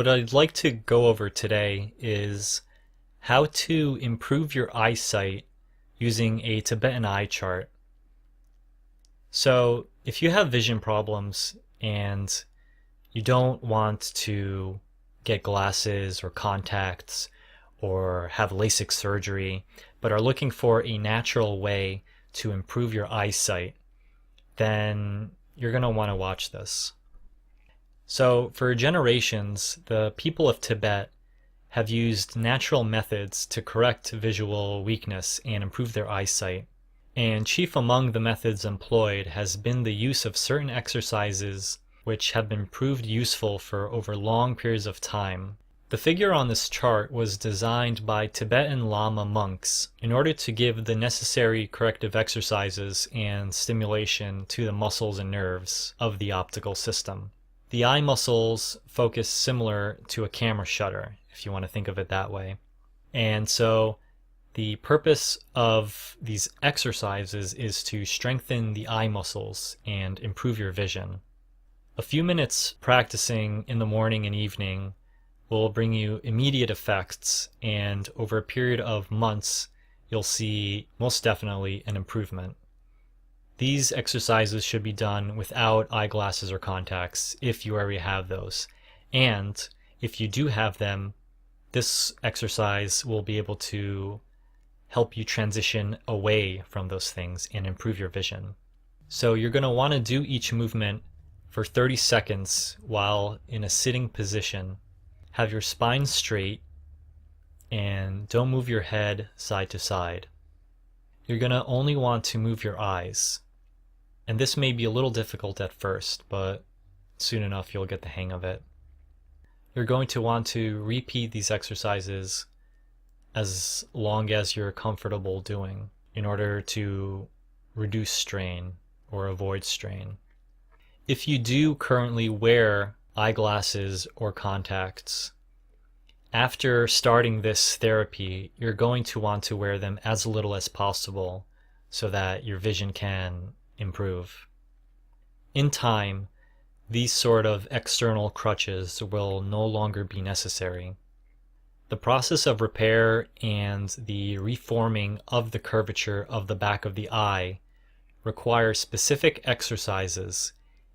What I'd like to go over today is how to improve your eyesight using a Tibetan eye chart. So if you have vision problems and you don't want to get glasses or contacts or have LASIK surgery, but are looking for a natural way to improve your eyesight, then you're going to want to watch this. So for generations, the people of Tibet have used natural methods to correct visual weakness and improve their eyesight. And chief among the methods employed has been the use of certain exercises which have been proved useful for over long periods of time. The figure on this chart was designed by Tibetan Lama monks in order to give the necessary corrective exercises and stimulation to the muscles and nerves of the optical system. The eye muscles focus similar to a camera shutter, if you want to think of it that way. And so the purpose of these exercises is to strengthen the eye muscles and improve your vision. A few minutes practicing in the morning and evening will bring you immediate effects, and over a period of months, you'll see most definitely an improvement. These exercises should be done without eyeglasses or contacts if you already have those. And if you do have them, this exercise will be able to help you transition away from those things and improve your vision. So you're going to want to do each movement for 30 seconds while in a sitting position. Have your spine straight and don't move your head side to side. You're going to only want to move your eyes. And this may be a little difficult at first, but soon enough you'll get the hang of it. You're going to want to repeat these exercises as long as you're comfortable doing in order to reduce strain or avoid strain. If you do currently wear eyeglasses or contacts, after starting this therapy, you're going to want to wear them as little as possible so that your vision can improve. In time, these sort of external crutches will no longer be necessary. The process of repair and the reforming of the curvature of the back of the eye requires specific exercises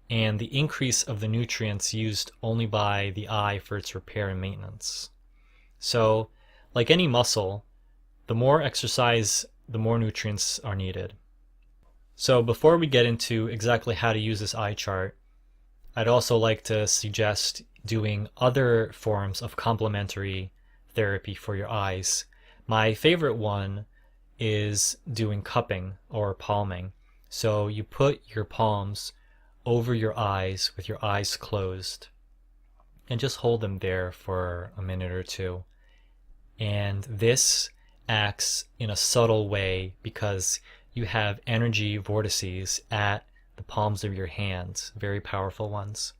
and the increase of the nutrients used only by the eye for its repair and maintenance. So, like any muscle, the more exercise, the more nutrients are needed. So before we get into exactly how to use this eye chart, I'd also like to suggest doing other forms of complementary therapy for your eyes. My favorite one is doing cupping or palming. So you put your palms over your eyes with your eyes closed and just hold them there for a minute or two. And this acts in a subtle way because you have energy vortices at the palms of your hands, very powerful ones.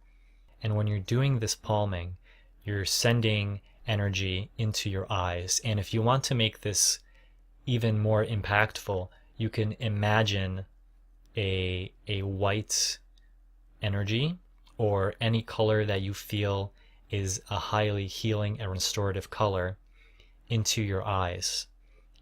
And when you're doing this palming, you're sending energy into your eyes. And if you want to make this even more impactful, you can imagine a white energy or any color that you feel is a highly healing and restorative color into your eyes.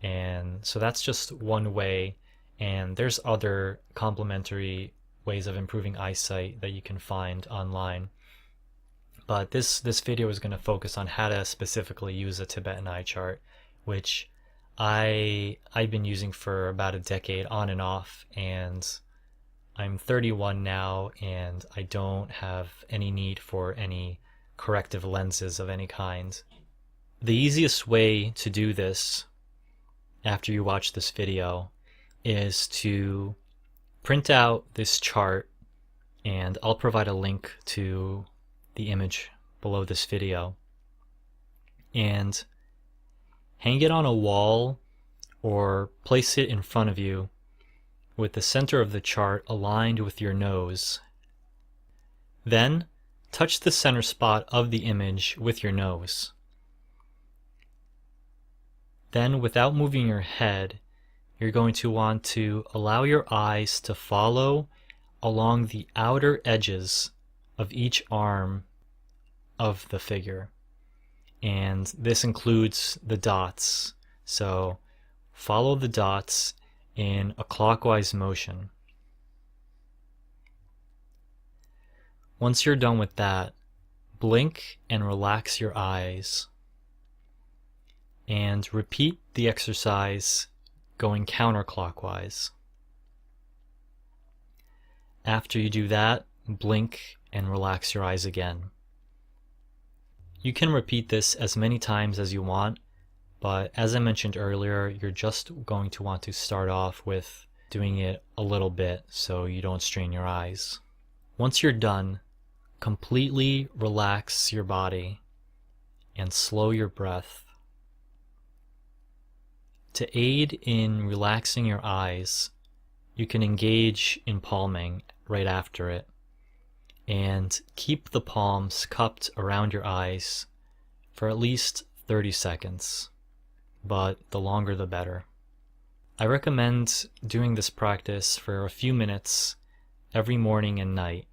And so that's just one way. And there's other complementary ways of improving eyesight that you can find online. But this video is going to focus on how to specifically use a Tibetan eye chart, which I've been using for about a decade on and off, and I'm 31 now, and I don't have any need for any corrective lenses of any kind. The easiest way to do this after you watch this video is to print out this chart, and I'll provide a link to the image below this video, and hang it on a wall or place it in front of you with the center of the chart aligned with your nose. Then touch the center spot of the image with your nose. Then, without moving your head, you're going to want to allow your eyes to follow along the outer edges of each arm of the figure. and this includes the dots. So follow the dots in a clockwise motion. Once you're done with that, blink and relax your eyes, and repeat the exercise going counterclockwise. After you do that, blink and relax your eyes again. You can repeat this as many times as you want, but as I mentioned earlier, you're just going to want to start off with doing it a little bit so you don't strain your eyes. Once you're done, completely relax your body and slow your breath. To aid in relaxing your eyes, you can engage in palming right after it, and keep the palms cupped around your eyes for at least 30 seconds, but the longer the better. I recommend doing this practice for a few minutes every morning and night,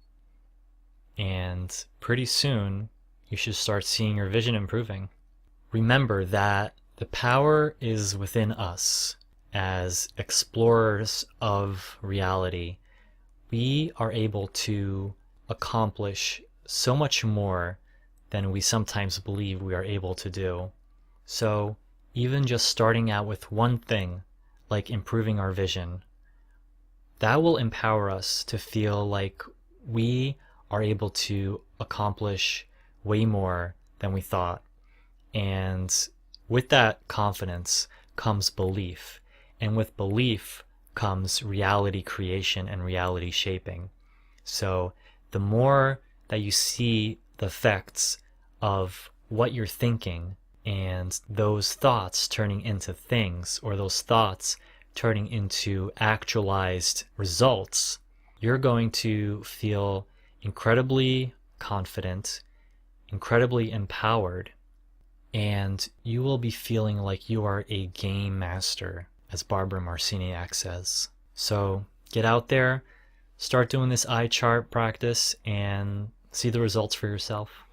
and pretty soon you should start seeing your vision improving. Remember that the power is within us. As explorers of reality, we are able to accomplish so much more than we sometimes believe we are able to do. So even just starting out with one thing, like improving our vision, that will empower us to feel like we are able to accomplish way more than we thought. And with that confidence comes belief. And with belief comes reality creation and reality shaping. So the more that you see the effects of what you're thinking, and those thoughts turning into things, or those thoughts turning into actualized results, you're going to feel incredibly confident, incredibly empowered, and you will be feeling like you are a game master, as Barbara Marciniak says. So get out there, start doing this eye chart practice, and see the results for yourself.